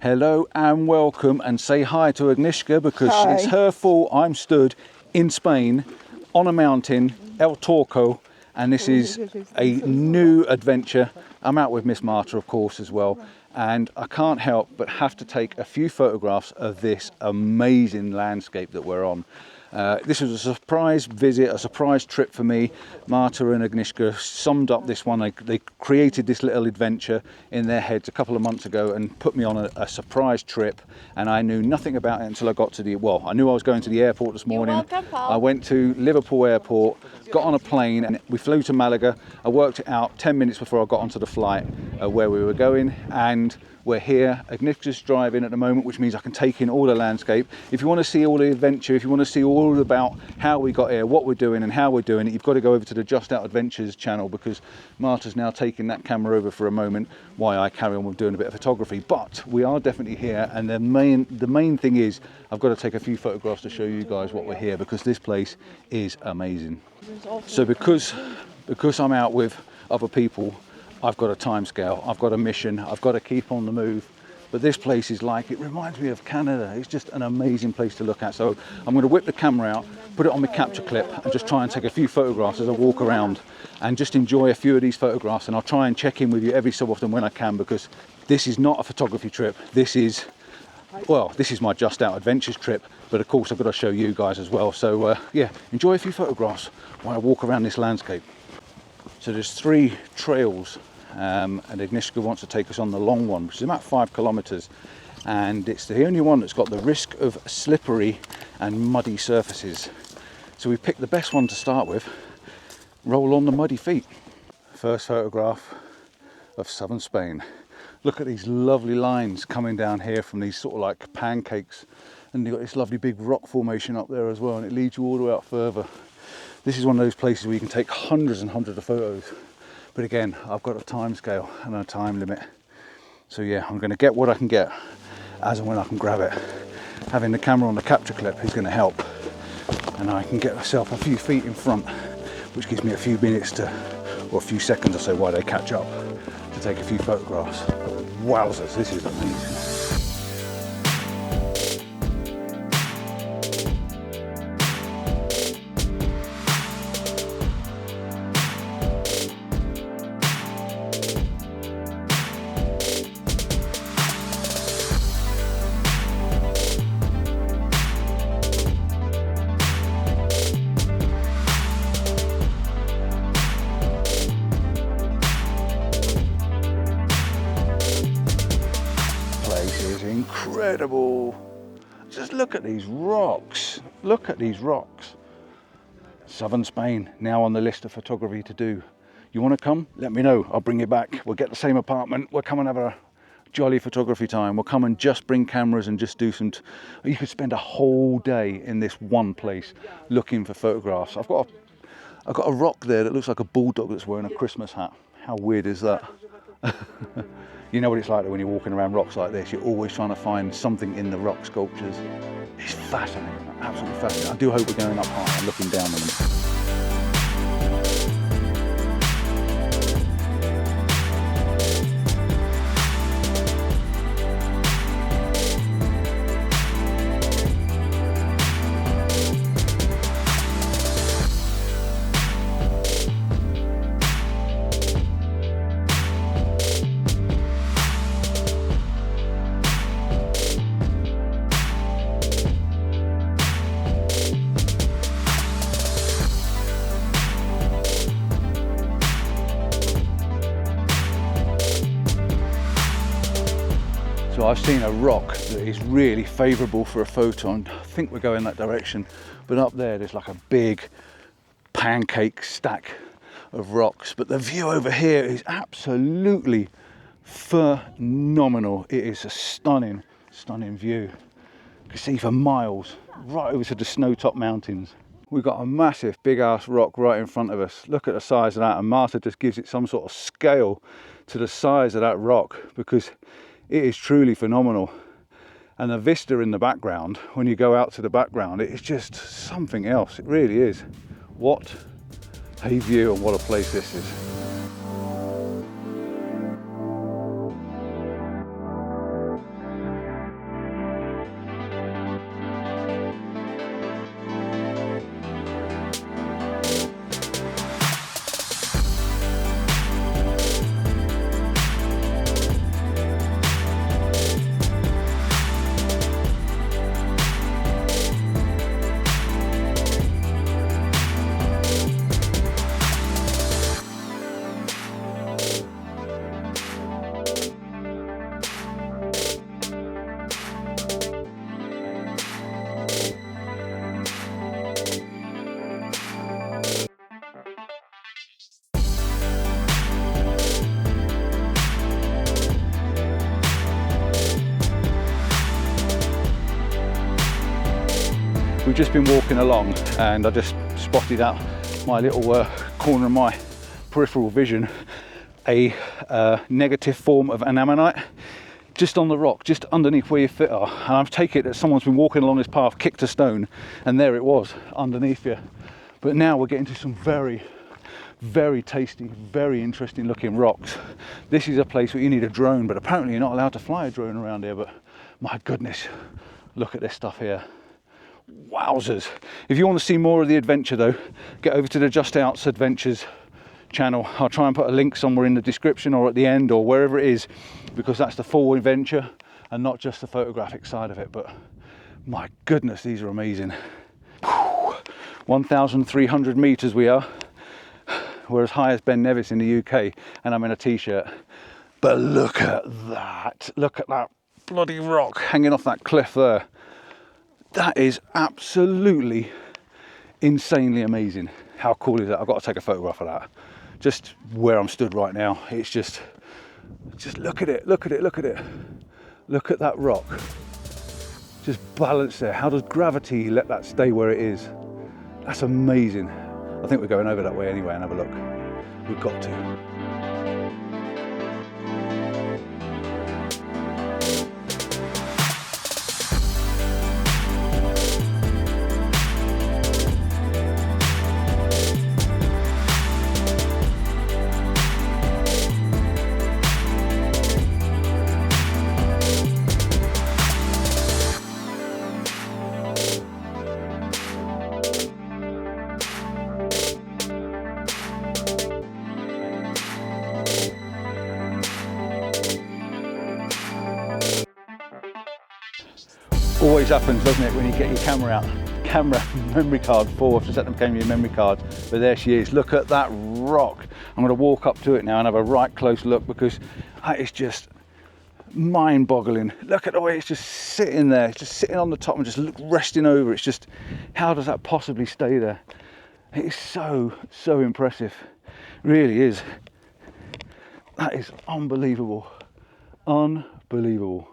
Hello and welcome, and say hi to Agnieszka because it's her fault I'm stood in Spain on a mountain, El Torco, and this is a new adventure. I'm out with Miss Marta, of course, as well, and I can't help but have to take a few photographs of this amazing landscape that we're on. This was a surprise visit, a surprise trip for me. Marta and Agnieszka summed up this one. They created this little adventure in their heads a couple of months ago and put me on a surprise trip, and I knew nothing about it until I got to well, I knew I was going to the airport this morning. I went to Liverpool airport, got on a plane, and we flew to Malaga. I worked it out 10 minutes before I got onto the flight where we were going, and we're here. Agnieszka's driving at the moment, which means I can take in all the landscape. If you want to see all the adventure, if you want to see all about how we got here, what we're doing and how we're doing it, you've got to go over to the Just Out Adventures channel, because Marta's now taking that camera over for a moment while I carry on with doing a bit of photography. But we are definitely here, and the main thing is I've got to take a few photographs to show you guys what we're here, because this place is amazing. So because I'm out with other people, I've got a time scale, I've got a mission, I've got to keep on the move. But this place is like, it reminds me of Canada. It's just an amazing place to look at. So I'm going to whip the camera out, put it on my capture clip, and just try and take a few photographs as I walk around and just enjoy a few of these photographs. And I'll try and check in with you every so often when I can, because this is not a photography trip. This is my Just Out Adventures trip, but of course I've got to show you guys as well. So yeah, enjoy a few photographs while I walk around this landscape. So there's 3 trails, and Agnieszka wants to take us on the long one, which is about 5 kilometers, and it's the only one that's got the risk of slippery and muddy surfaces. So we picked the best one to start with. Roll on the muddy feet. First photograph of southern Spain. Look at these lovely lines coming down here from these sort of like pancakes, and you've got this lovely big rock formation up there as well, and it leads you all the way up further. This is one of those places where you can take hundreds and hundreds of photos. But again, I've got a time scale and a time limit. So yeah, I'm going to get what I can get as and when I can grab it. Having the camera on the capture clip is going to help. And I can get myself a few feet in front, which gives me a few minutes or a few seconds or so while they catch up, to take a few photographs. But wowzers, this is amazing. Incredible. Just look at these rocks. Look at these rocks. Southern Spain, now on the list of photography to do. You want to come? Let me know. I'll bring you back. We'll get the same apartment. We'll come and have a jolly photography time. We'll come and just bring cameras and just do some... You could spend a whole day in this one place looking for photographs. I've got a rock there that looks like a bulldog that's wearing a Christmas hat. How weird is that? You know what it's like when you're walking around rocks like this, you're always trying to find something in the rock sculptures. It's fascinating, absolutely fascinating. I do hope we're going up high and looking down on them. So I've seen a rock that is really favourable for a photo, and I think we're going that direction. But up there's like a big pancake stack of rocks. But the view over here is absolutely phenomenal. It is a stunning, stunning view. You can see for miles, right over to the snow-topped mountains. We've got a massive big ass rock right in front of us. Look at the size of that, and Marta just gives it some sort of scale to the size of that rock, because it is truly phenomenal. And the vista in the background, when you go out to the background, it is just something else. It really is. What a view, and what a place this is. We've just been walking along and I just spotted out my little corner of my peripheral vision a negative form of anemonite just on the rock, just underneath where your feet are. And I take it that someone's been walking along this path, kicked a stone, and there it was underneath you. But now we're getting to some very, very tasty, very interesting looking rocks. This is a place where you need a drone, but apparently you're not allowed to fly a drone around here. But my goodness, look at this stuff here. Wowzers. If you want to see more of the adventure though, get over to the Just Outs Adventures channel. I'll try and put a link somewhere in the description or at the end or wherever it is, because that's the full adventure and not just the photographic side of it. But my goodness, these are amazing. 1,300 meters we are. We're as high as Ben Nevis in the UK and I'm in a t-shirt. But look at that bloody rock hanging off that cliff there. That is absolutely insanely amazing. How cool is that? I've got to take a photograph of that. Just where I'm stood right now. It's just look at it, look at it, look at it. Look at that rock. Just balanced there. How does gravity let that stay where it is? That's amazing. I think we're going over that way anyway and have a look. We've got to. Always happens, doesn't it, when you get your camera out? Camera memory card full. I've just let them become your memory card. But there she is. Look at that rock. I'm going to walk up to it now and have a right close look, because that is just mind-boggling. Look at the way it's just sitting there. It's just sitting on the top and just resting over. It's just, how does that possibly stay there? It is so impressive. It really is. That is unbelievable. Unbelievable.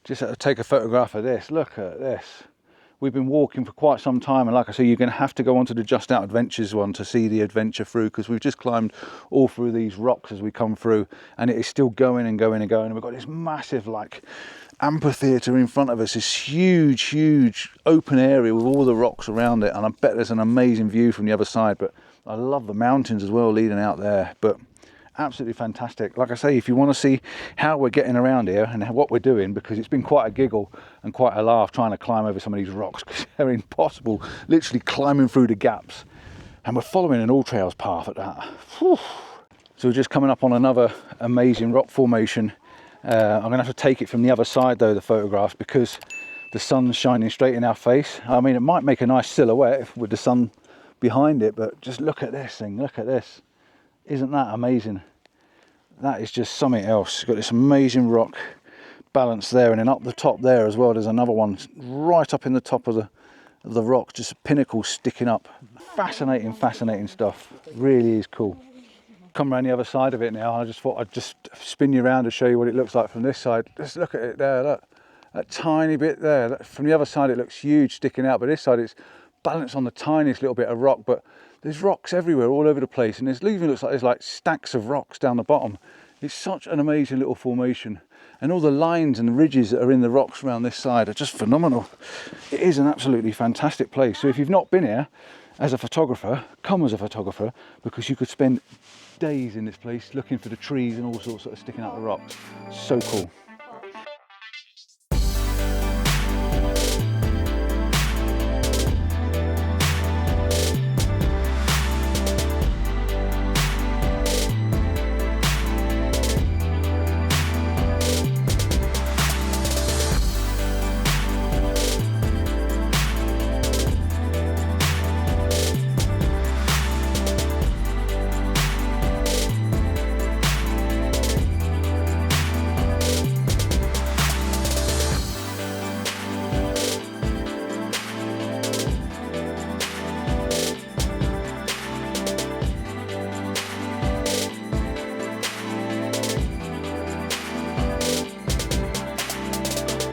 Just had to take a photograph of this. Look at this. We've been walking for quite some time, and like I say, you're going to have to go onto the Just Out Adventures one to see the adventure through, because we've just climbed all through these rocks as we come through, and it is still going and going and going. And we've got this massive like amphitheatre in front of us, this huge open area with all the rocks around it, and I bet there's an amazing view from the other side. But I love the mountains as well leading out there. But absolutely fantastic. Like I say, if you want to see how we're getting around here and what we're doing, because it's been quite a giggle and quite a laugh trying to climb over some of these rocks, because they're impossible, literally climbing through the gaps. And we're following an all trails path at that. Whew. So we're just coming up on another amazing rock formation. I'm going to have to take it from the other side though, the photographs, because the sun's shining straight in our face. I mean, it might make a nice silhouette with the sun behind it, but just look at this thing, look at this. Isn't that amazing? That is just something else. You've got this amazing rock balance there, and then up the top there as well, there's another one right up in the top of the rock, just a pinnacle sticking up. Fascinating stuff. Really is cool. Come around the other side of it now. I just thought I'd just spin you around to show you what it looks like from this side. Just look at it there, look. That tiny bit there. From the other side it looks huge sticking out, but this side it's balanced on the tiniest little bit of rock. But there's rocks everywhere, all over the place, and it even looks like there's like stacks of rocks down the bottom. It's such an amazing little formation, and all the lines and ridges that are in the rocks around this side are just phenomenal. It is an absolutely fantastic place. So if you've not been here as a photographer, come as a photographer, because you could spend days in this place looking for the trees and all sorts that are sticking out the rocks. So cool.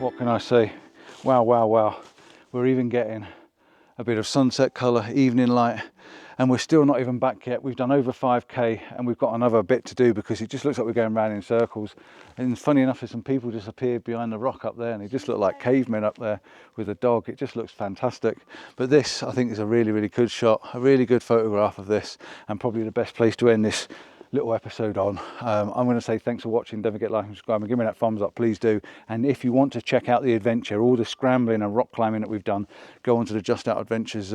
What can I say? Wow. We're even getting a bit of sunset colour, evening light, and we're still not even back yet. We've done over 5k and we've got another bit to do because it just looks like we're going round in circles. And funny enough, there's some people just appeared behind the rock up there and they just look like cavemen up there with a dog. It just looks fantastic. But this, I think, is a really, really good shot, a really good photograph of this, and probably the best place to end this little episode on. I'm going to say thanks for watching. Don't forget to like and subscribe and give me that thumbs up, please do. And if you want to check out the adventure, all the scrambling and rock climbing that we've done, go onto the Just Out Adventures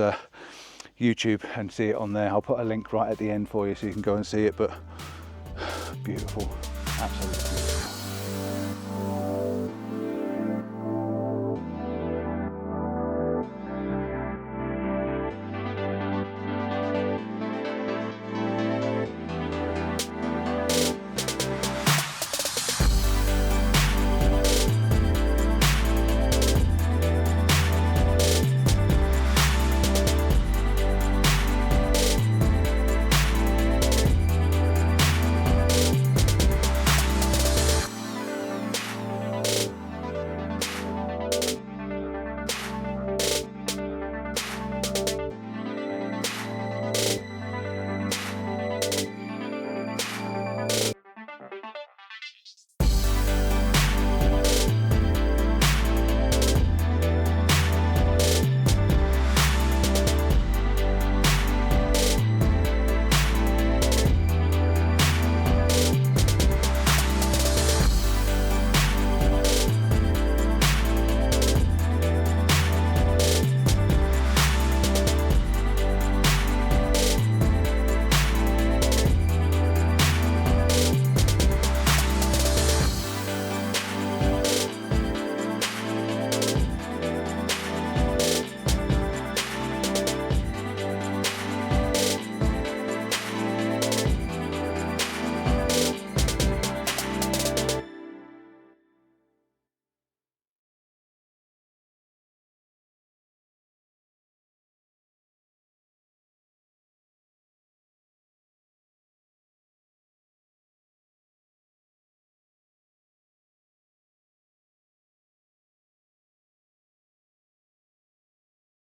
YouTube and see it on there. I'll put a link right at the end for you so you can go and see it. But beautiful, absolutely.